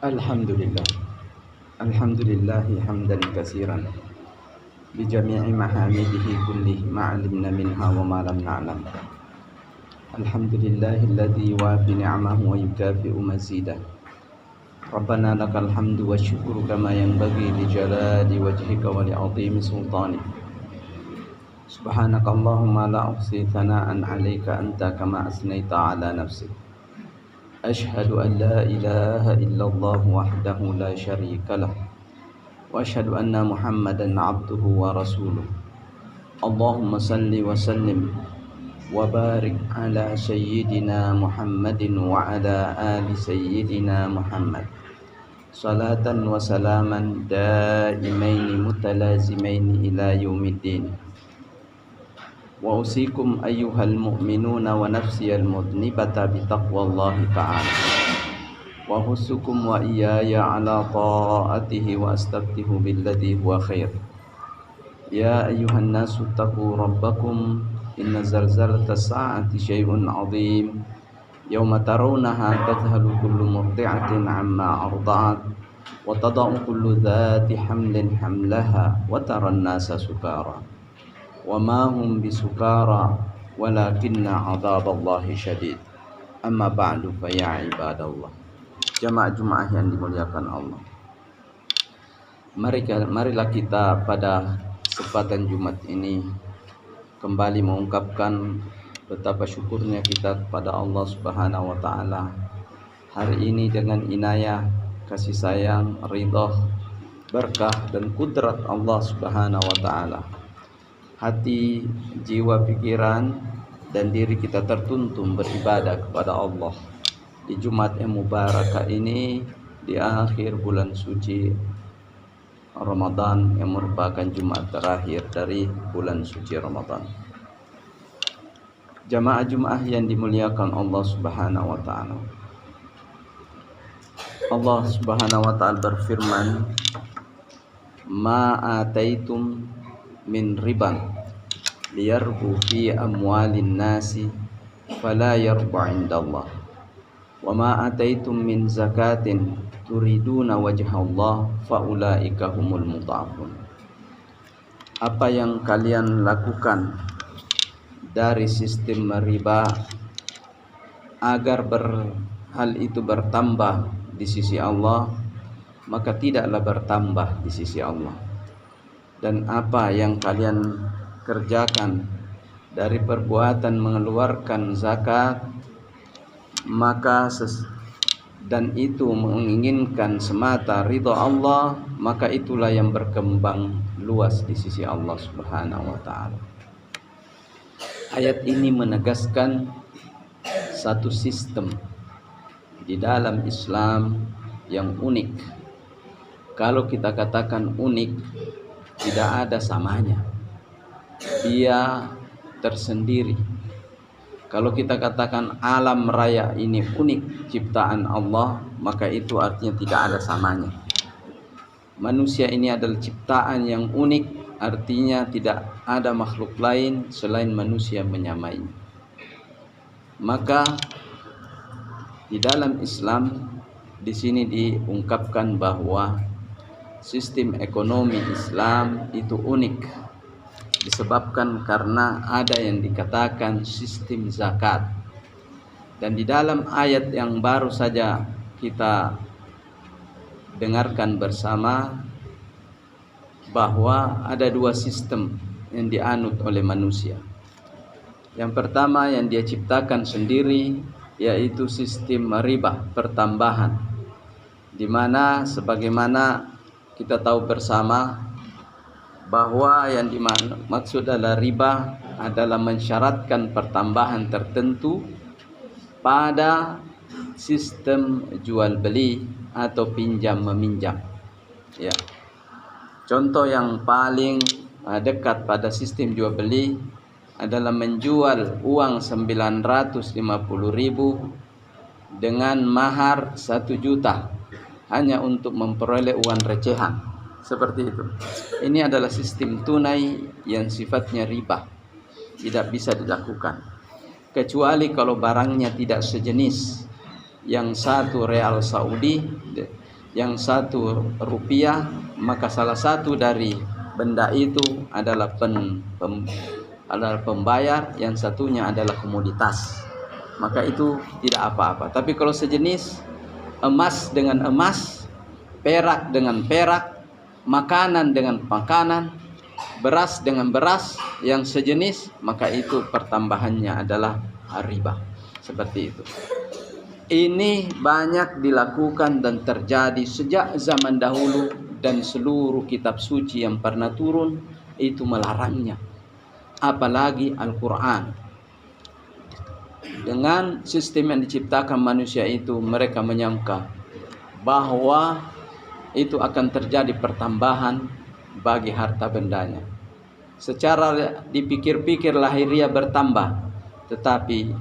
Alhamdulillah. Alhamdulillahi hamdan katsiran bi jami'i mahamidihi kullih ma'alimna minha wa ma lam na'lam. Alhamdulillahilladzi yuwafi ni'amahu wa yukafi'u mazidah. Rabbana lakal hamdu wa syukru kama yanbaghi li jalali wajhika wa li 'azimi sultanik. Subhanakallahumma la uhsi thana'an 'alaika anta kama asnaita 'ala nafsik. أشهد أن لا إله إلا الله وحده لا شريك له وأشهد أن محمدا عبده ورسوله اللهم صل وسلم وبارك على سيدنا محمد وعلى آل سيدنا محمد صلاة وسلاما دائمين متلازمين إلى يوم الدين. وأوصيكم أيها المؤمنون ونفسي المذنبة بتقوى الله تعالى وأحثكم وإياي على طاعته وأستفتح بالذي هو خير. يا أيها الناس اتقوا ربكم إن زلزلة الساعة شيء عظيم يوم ترونها تذهل كل مرضعة عما أرضعت وتضع كل ذات حمل حملها وترى الناس سكارى وما هم بسكارى ولكن عذاب الله شديد. Amma ba'du fa ya ibadallah. Jamaah yang dimuliakan Allah. Marilah kita pada kesempatan Jumat ini kembali mengungkapkan betapa syukurnya kita kepada Allah Subhanahu wa taala. Hari ini dengan inayah, kasih sayang, ridha, berkah dan kudrat Allah Subhanahu wa taala, hati, jiwa, pikiran, dan diri kita tertuntun beribadah kepada Allah di Jumat yang mubarakah ini, di akhir bulan suci Ramadan yang merupakan Jumat terakhir dari bulan suci Ramadan. Jamaah yang dimuliakan Allah Subhanahu wa taala. Allah Subhanahu wa taala berfirman, "Ma ataitum min riban liyarbu fi amwalin nasi fala yarbu indallah wa ma ataitum min zakatin turiduna wajhallah faulaika humul mudhafun." Apa yang kalian lakukan dari sistem riba agar hal itu bertambah di sisi Allah, maka tidaklah bertambah di sisi Allah. Dan apa yang kalian kerjakan dari perbuatan mengeluarkan zakat, dan itu menginginkan semata ridha Allah, maka itulah yang berkembang luas di sisi Allah Subhanahu wa taala. Ayat ini menegaskan satu sistem di dalam Islam yang unik. Kalau kita katakan unik, tidak ada samanya. Dia tersendiri. Kalau kita katakan alam raya ini unik ciptaan Allah, maka itu artinya tidak ada samanya. Manusia ini adalah ciptaan yang unik, artinya tidak ada makhluk lain selain manusia menyamainya. Maka di dalam Islam di sini diungkapkan bahwa sistem ekonomi Islam itu unik, disebabkan karena ada yang dikatakan sistem zakat. Dan di dalam ayat yang baru saja kita dengarkan bersama, bahwa ada dua sistem yang dianut oleh manusia. Yang pertama yang dia ciptakan sendiri, yaitu sistem riba, pertambahan, di mana sebagaimana kita tahu bersama bahwa yang dimaksud adalah riba adalah mensyaratkan pertambahan tertentu pada sistem jual beli atau pinjam meminjam. Ya. Contoh yang paling dekat pada sistem jual beli adalah menjual uang 950.000 dengan mahar 1 juta hanya untuk memperoleh uang recehan. Seperti itu. Ini adalah sistem tunai yang sifatnya riba, tidak bisa dilakukan kecuali kalau barangnya tidak sejenis. Yang 1 real Saudi yang satu rupiah, maka salah satu dari benda itu adalah adalah pembayar, yang satunya adalah komoditas. Maka itu tidak apa-apa. Tapi kalau sejenis, emas dengan emas, perak dengan perak, makanan dengan makanan, beras dengan beras yang sejenis, maka itu pertambahannya adalah riba. Seperti itu. Ini banyak dilakukan dan terjadi sejak zaman dahulu, dan seluruh kitab suci yang pernah turun itu melarangnya. Apalagi Al-Quran. Dengan sistem yang diciptakan manusia itu, mereka menyangka bahwa itu akan terjadi pertambahan bagi harta bendanya. Secara dipikir-pikir lahiriah bertambah, tetapi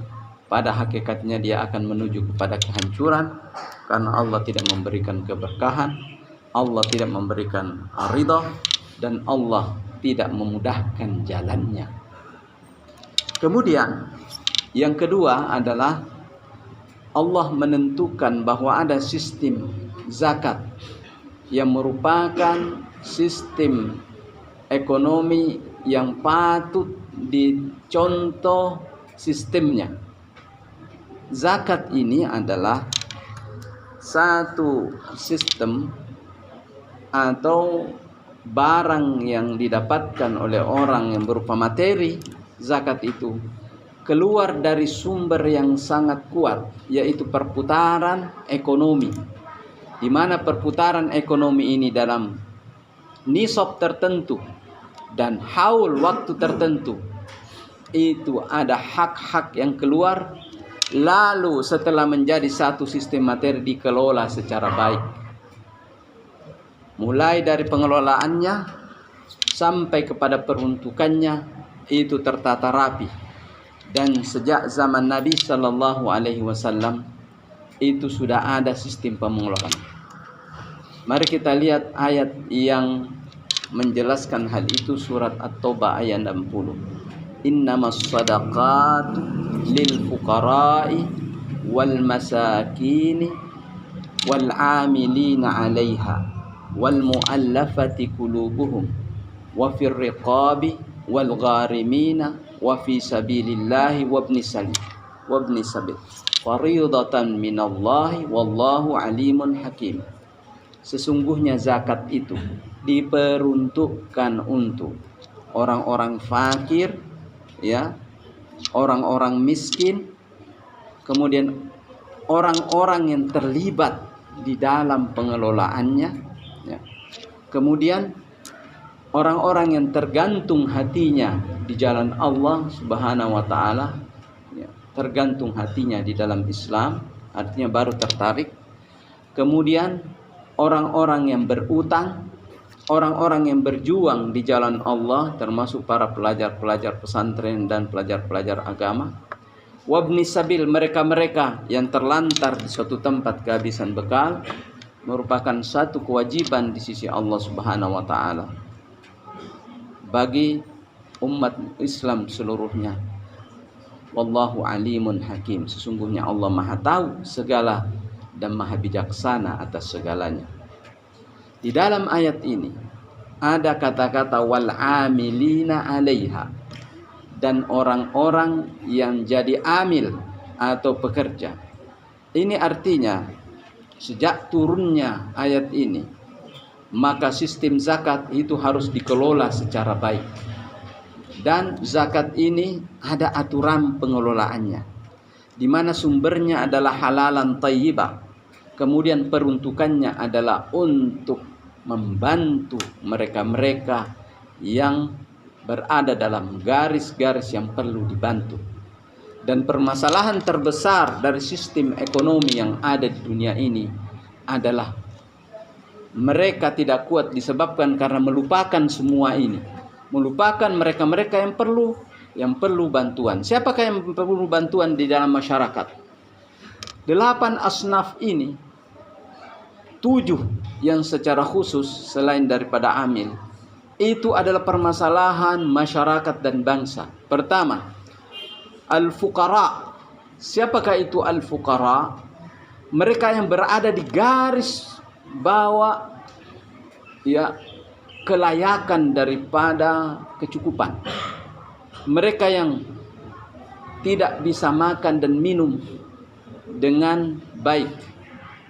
pada hakikatnya dia akan menuju kepada kehancuran, karena Allah tidak memberikan keberkahan, Allah tidak memberikan ridha, dan Allah tidak memudahkan jalannya. Kemudian yang kedua adalah Allah menentukan bahwa ada sistem zakat yang merupakan sistem ekonomi yang patut dicontoh sistemnya. Zakat ini adalah satu sistem atau barang yang didapatkan oleh orang yang berupa materi. Zakat itu keluar dari sumber yang sangat kuat, yaitu perputaran ekonomi, di mana perputaran ekonomi ini dalam nisab tertentu dan haul waktu tertentu, itu ada hak-hak yang keluar. Lalu setelah menjadi satu sistem materi dikelola secara baik, mulai dari pengelolaannya sampai kepada peruntukannya itu tertata rapi. Dan sejak zaman Nabi Sallallahu Alaihi Wasallam itu sudah ada sistem pengelolaan. Mari kita lihat ayat yang menjelaskan hal itu, surat At-Taubah ayat 60. Innamas sadaqatu lil fuqara'i wal masakini wal 'amilina 'alaiha wal mu'allafati qulubuhum wa fir riqabi wal gharimina wa fi sabilillahi wa ibnis sabil fariidatan minallahi wallahu alimun hakim. Sesungguhnya zakat itu diperuntukkan untuk orang-orang fakir, ya, orang-orang miskin, kemudian orang-orang yang terlibat di dalam pengelolaannya, ya. Kemudian orang-orang yang tergantung hatinya di jalan Allah Subhanahu wa taala, ya, tergantung hatinya di dalam Islam, artinya baru tertarik. Kemudian orang-orang yang berutang, orang-orang yang berjuang di jalan Allah, termasuk para pelajar-pelajar pesantren dan pelajar-pelajar agama. Wabni sabil, mereka-mereka yang terlantar di suatu tempat kehabisan bekal, merupakan satu kewajiban di sisi Allah Subhanahu wa taala bagi umat Islam seluruhnya. Wallahu alimun hakim. Sesungguhnya Allah Maha tahu segala dan Maha bijaksana atas segalanya. Di dalam ayat ini ada kata-kata wal amilina 'alaiha, dan orang-orang yang jadi amil atau pekerja. Ini artinya sejak turunnya ayat ini, maka sistem zakat itu harus dikelola secara baik. Dan zakat ini ada aturan pengelolaannya, di mana sumbernya adalah halalan thayyibah. Kemudian peruntukannya adalah untuk membantu mereka-mereka yang berada dalam garis-garis yang perlu dibantu. Dan permasalahan terbesar dari sistem ekonomi yang ada di dunia ini adalah mereka tidak kuat disebabkan karena melupakan semua ini. Melupakan mereka-mereka yang perlu bantuan. Siapakah yang perlu bantuan di dalam masyarakat? 8 asnaf ini, 7 yang secara khusus selain daripada amil, itu adalah permasalahan masyarakat dan bangsa. Pertama, al-fuqara. Siapakah itu al-fuqara? Mereka yang berada di garis bawa ya kelayakan daripada kecukupan. Mereka yang tidak bisa makan dan minum dengan baik,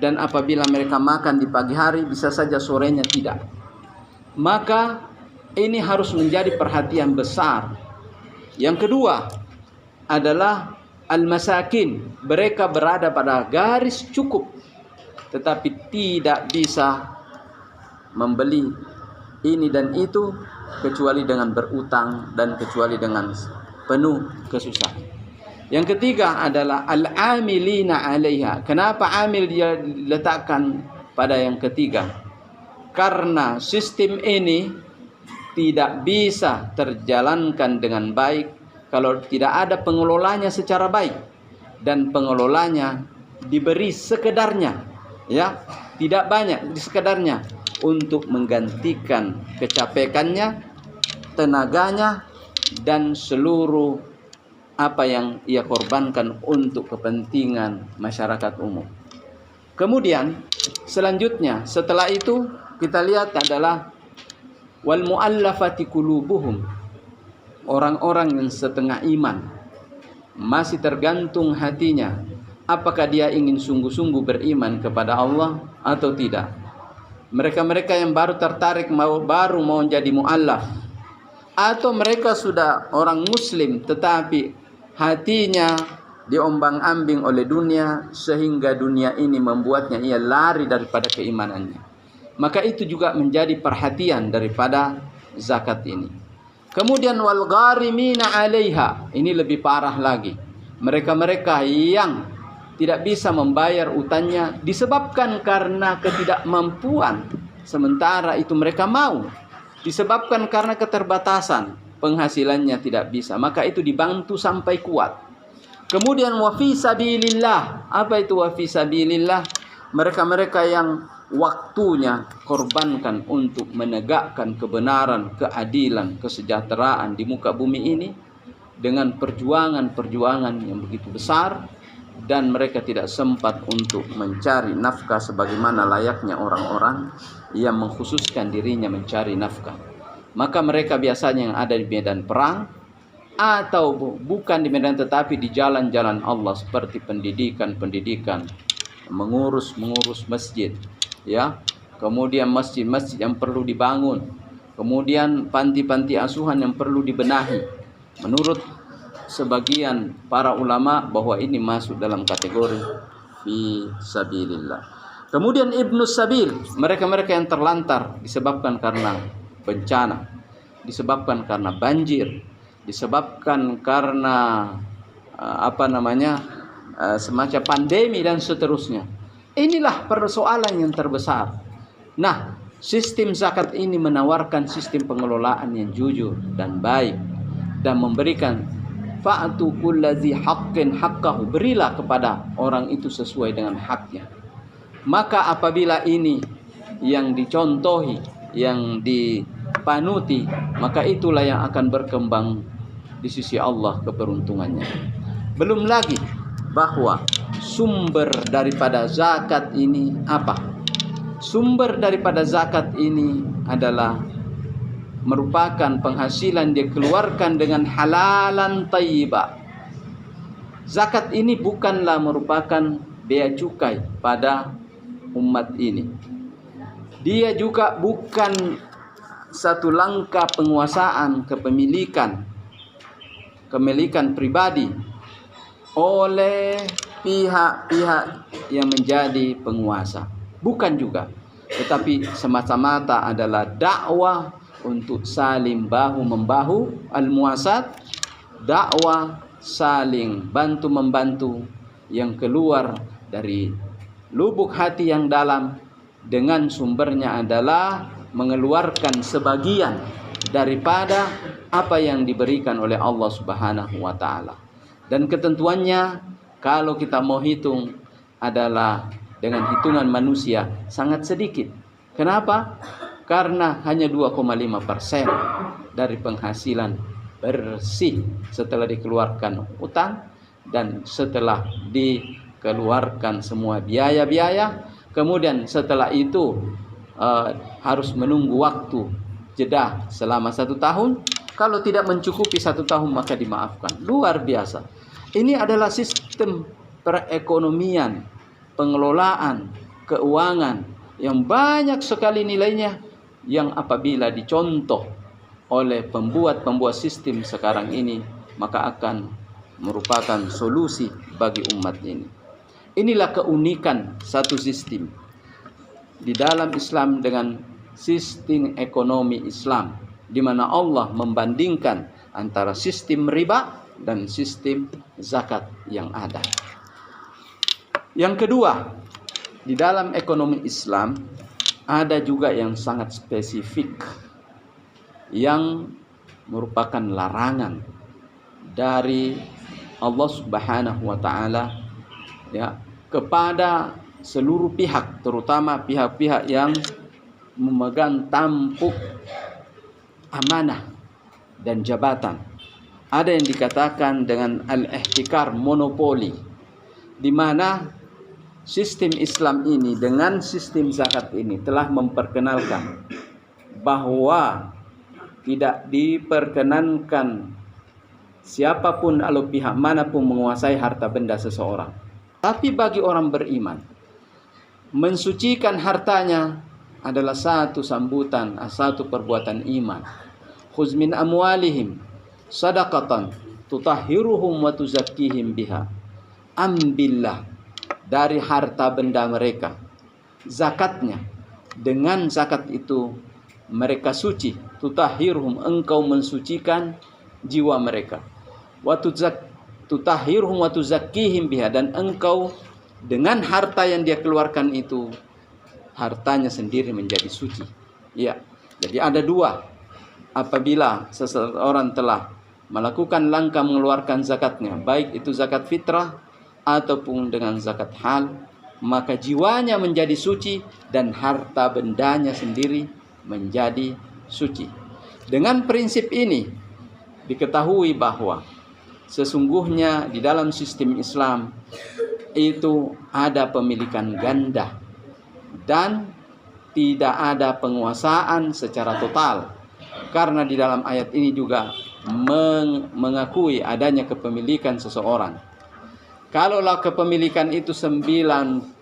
dan apabila mereka makan di pagi hari bisa saja sorenya tidak, maka ini harus menjadi perhatian besar. Yang kedua adalah al-masakin, mereka berada pada garis cukup tetapi tidak bisa membeli ini dan itu kecuali dengan berutang dan kecuali dengan penuh kesusahan. Yang ketiga adalah al-amilina 'alaiha. Kenapa amil dia diletakkan pada yang ketiga? Karena sistem ini tidak bisa terjalankan dengan baik kalau tidak ada pengelolanya secara baik, dan pengelolanya diberi sekedarnya, ya, tidak banyak, di sekedarnya untuk menggantikan kecapekannya, tenaganya, dan seluruh apa yang ia korbankan untuk kepentingan masyarakat umum. Kemudian selanjutnya setelah itu kita lihat adalah wal muallafati qulubuhum, orang-orang yang setengah iman, masih tergantung hatinya apakah dia ingin sungguh-sungguh beriman kepada Allah atau tidak. Mereka-mereka yang baru tertarik baru mau jadi muallaf, atau mereka sudah orang muslim tetapi hatinya diombang-ambing oleh dunia sehingga dunia ini membuatnya ia lari daripada keimanannya. Maka itu juga menjadi perhatian daripada zakat ini. Kemudian wal gharimina 'alaiha, ini lebih parah lagi. Mereka-mereka yang tidak bisa membayar utangnya disebabkan karena ketidakmampuan, sementara itu mereka mau, disebabkan karena keterbatasan, penghasilannya tidak bisa, maka itu dibantu sampai kuat. Kemudian wa fi sabilillah, apa itu wa fi sabilillah? Mereka-mereka yang waktunya korbankan untuk menegakkan kebenaran, keadilan, kesejahteraan di muka bumi ini dengan perjuangan-perjuangan yang begitu besar, dan mereka tidak sempat untuk mencari nafkah sebagaimana layaknya orang-orang yang mengkhususkan dirinya mencari nafkah. Maka mereka biasanya yang ada di medan perang, atau bukan di medan tetapi di jalan-jalan Allah, seperti pendidikan, mengurus masjid, ya, kemudian masjid-masjid yang perlu dibangun, kemudian panti-panti asuhan yang perlu dibenahi. Menurut sebagian para ulama bahwa ini masuk dalam kategori fi sabilillah. Kemudian ibnu sabil, mereka-mereka yang terlantar disebabkan karena bencana, disebabkan karena banjir, disebabkan karena semacam pandemi dan seterusnya. Inilah persoalan yang terbesar. Nah, sistem zakat ini menawarkan sistem pengelolaan yang jujur dan baik, dan memberikan fa'atu kulladzi haqqin haqqahu, berilah kepada orang itu sesuai dengan haknya. Maka apabila ini yang dicontohi, yang dipanuti, maka itulah yang akan berkembang di sisi Allah keberuntungannya. Belum lagi bahwa sumber daripada zakat ini apa? Sumber daripada zakat ini adalah merupakan penghasilan dia keluarkan dengan halalan thayyibah. Zakat ini bukanlah merupakan bea cukai pada umat ini. Dia juga bukan satu langkah penguasaan kepemilikan pribadi oleh pihak-pihak yang menjadi penguasa. Bukan juga. Tetapi semata-mata adalah dakwah untuk saling bahu-membahu, al-muasat, dakwah saling bantu-membantu yang keluar dari lubuk hati yang dalam, dengan sumbernya adalah mengeluarkan sebagian daripada apa yang diberikan oleh Allah Subhanahu wa taala. Dan ketentuannya kalau kita mau hitung adalah dengan hitungan manusia sangat sedikit. Kenapa? Karena hanya 2,5% dari penghasilan bersih setelah dikeluarkan utang dan setelah dikeluarkan semua biaya-biaya. Kemudian setelah itu harus menunggu waktu jeda selama 1 tahun. Kalau tidak mencukupi 1 tahun maka dimaafkan. Luar biasa. Ini adalah sistem perekonomian, pengelolaan, keuangan yang banyak sekali nilainya, yang apabila dicontoh oleh pembuat sistem sekarang ini maka akan merupakan solusi bagi umat ini. Inilah keunikan satu sistem di dalam Islam dengan sistem ekonomi Islam, di mana Allah membandingkan antara sistem riba dan sistem zakat yang ada. Yang kedua, di dalam ekonomi Islam ada juga yang sangat spesifik yang merupakan larangan dari Allah Subhanahu wa taala ya kepada seluruh pihak, terutama pihak-pihak yang memegang tampuk amanah dan jabatan. Ada yang dikatakan dengan al-ihtikar, monopoli, di mana sistem Islam ini dengan sistem zakat ini telah memperkenalkan bahwa tidak diperkenankan siapapun atau pihak manapun menguasai harta benda seseorang. Tapi bagi orang beriman, mensucikan hartanya adalah satu sambutan, satu perbuatan iman. Khuz min amwalihim sadaqatan tutahhiruhum wa tuzakkihim biha. Ambillah dari harta benda mereka zakatnya, dengan zakat itu mereka suci. Tutahhiruhum, engkau mensucikan jiwa mereka. Wa tutahhiruhum wa tuzakkihim biha, dan engkau dengan harta yang dia keluarkan itu hartanya sendiri menjadi suci. Ya, jadi ada dua. Apabila seseorang telah melakukan langkah mengeluarkan zakatnya, baik itu zakat fitrah ataupun dengan zakat hal, maka jiwanya menjadi suci dan harta bendanya sendiri menjadi suci. Dengan prinsip ini diketahui bahwa sesungguhnya di dalam sistem Islam itu ada pemilikan ganda dan tidak ada penguasaan secara total, karena di dalam ayat ini juga mengakui adanya kepemilikan seseorang. Kalaulah kepemilikan itu 100%,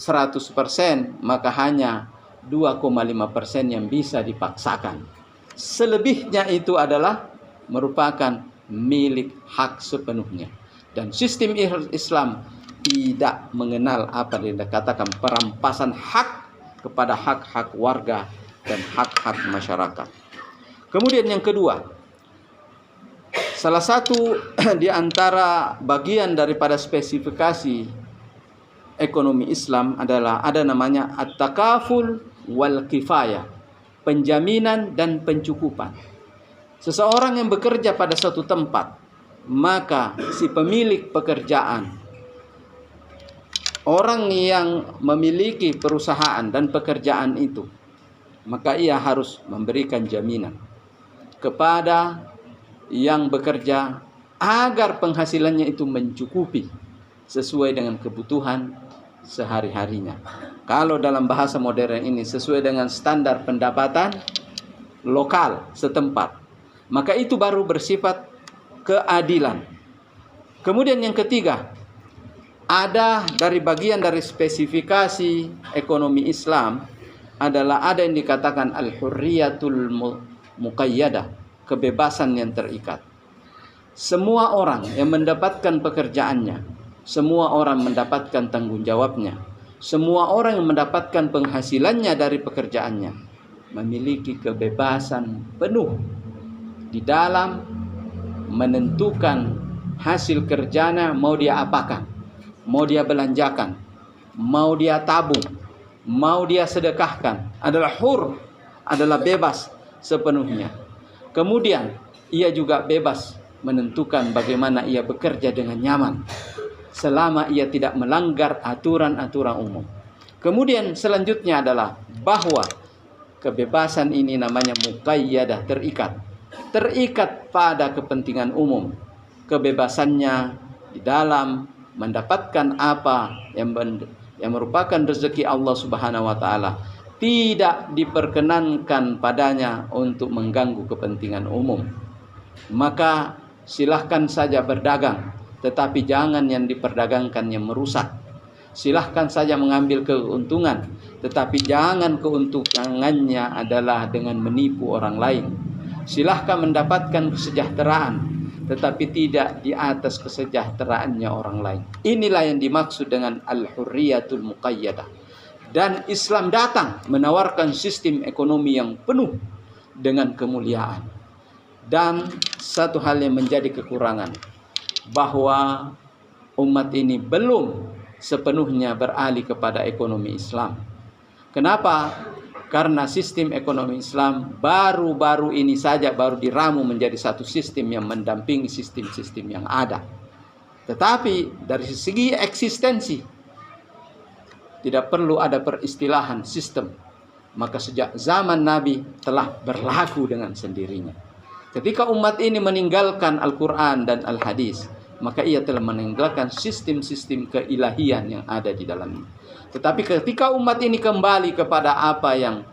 maka hanya 2,5% yang bisa dipaksakan. Selebihnya itu adalah merupakan milik hak sepenuhnya. Dan sistem Islam tidak mengenal apa yang dikatakan perampasan hak kepada hak-hak warga dan hak-hak masyarakat. Kemudian yang kedua, salah satu di antara bagian daripada spesifikasi ekonomi Islam adalah ada namanya at-takaful wal kifayah, penjaminan dan pencukupan. Seseorang yang bekerja pada suatu tempat, maka si pemilik pekerjaan, orang yang memiliki perusahaan dan pekerjaan itu, maka ia harus memberikan jaminan kepada yang bekerja agar penghasilannya itu mencukupi sesuai dengan kebutuhan sehari-harinya. Kalau dalam bahasa modern ini sesuai dengan standar pendapatan lokal setempat, maka itu baru bersifat keadilan. Kemudian yang ketiga, ada dari bagian dari spesifikasi ekonomi Islam adalah ada yang dikatakan al-hurriyatul muqayyadah, kebebasan yang terikat. Semua orang yang mendapatkan pekerjaannya, semua orang mendapatkan tanggung jawabnya, semua orang yang mendapatkan penghasilannya dari pekerjaannya memiliki kebebasan penuh di dalam menentukan hasil kerjanya mau dia apakan, mau dia belanjakan, mau dia tabung, mau dia sedekahkan, adalah hur, adalah bebas sepenuhnya. Kemudian ia juga bebas menentukan bagaimana ia bekerja dengan nyaman, selama ia tidak melanggar aturan-aturan umum. Kemudian selanjutnya adalah bahwa kebebasan ini namanya muqayyadah, terikat pada kepentingan umum. Kebebasannya di dalam mendapatkan apa yang merupakan rezeki Allah Subhanahu wa taala, tidak diperkenankan padanya untuk mengganggu kepentingan umum. Maka silahkan saja berdagang, tetapi jangan yang diperdagangkan yang merusak. Silahkan saja mengambil keuntungan, tetapi jangan keuntungannya adalah dengan menipu orang lain. Silahkan mendapatkan kesejahteraan, tetapi tidak di atas kesejahteraannya orang lain. Inilah yang dimaksud dengan al-hurriyatul muqayyadah. Dan Islam datang menawarkan sistem ekonomi yang penuh dengan kemuliaan. Dan satu hal yang menjadi kekurangan, bahwa umat ini belum sepenuhnya beralih kepada ekonomi Islam. Kenapa? Karena sistem ekonomi Islam baru-baru ini saja baru diramu menjadi satu sistem yang mendampingi sistem-sistem yang ada. Tetapi dari segi eksistensi tidak perlu ada peristilahan sistem. Maka sejak zaman Nabi telah berlaku dengan sendirinya. Ketika umat ini meninggalkan Al-Quran dan Al-Hadis, maka ia telah meninggalkan sistem-sistem keilahian yang ada di dalamnya. Tetapi ketika umat ini kembali kepada apa yang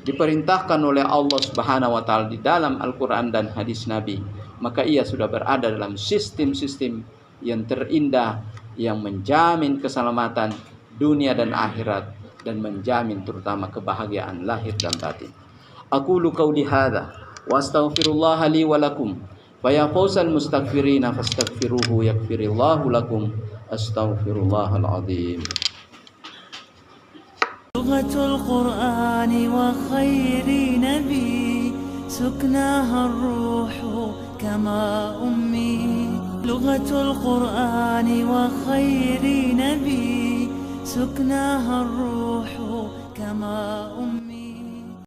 diperintahkan oleh Allah Subhanahu wa taala di dalam Al-Quran dan hadis Nabi, maka ia sudah berada dalam sistem-sistem yang terindah, yang menjamin keselamatan dunia dan akhirat, dan menjamin terutama kebahagiaan lahir dan batin. Aqulu qauli hadza wa astaghfirullah li wa lakum. Fa ya fawzal mustaghfirina fastaghfiruhu yaghfirillahu lakum. Astaghfirullahal azim. لغة القرآن وخير نبي سكناها الروح كما أمي. لغة القرآن وخير نبي سكناها الروح كما أمي.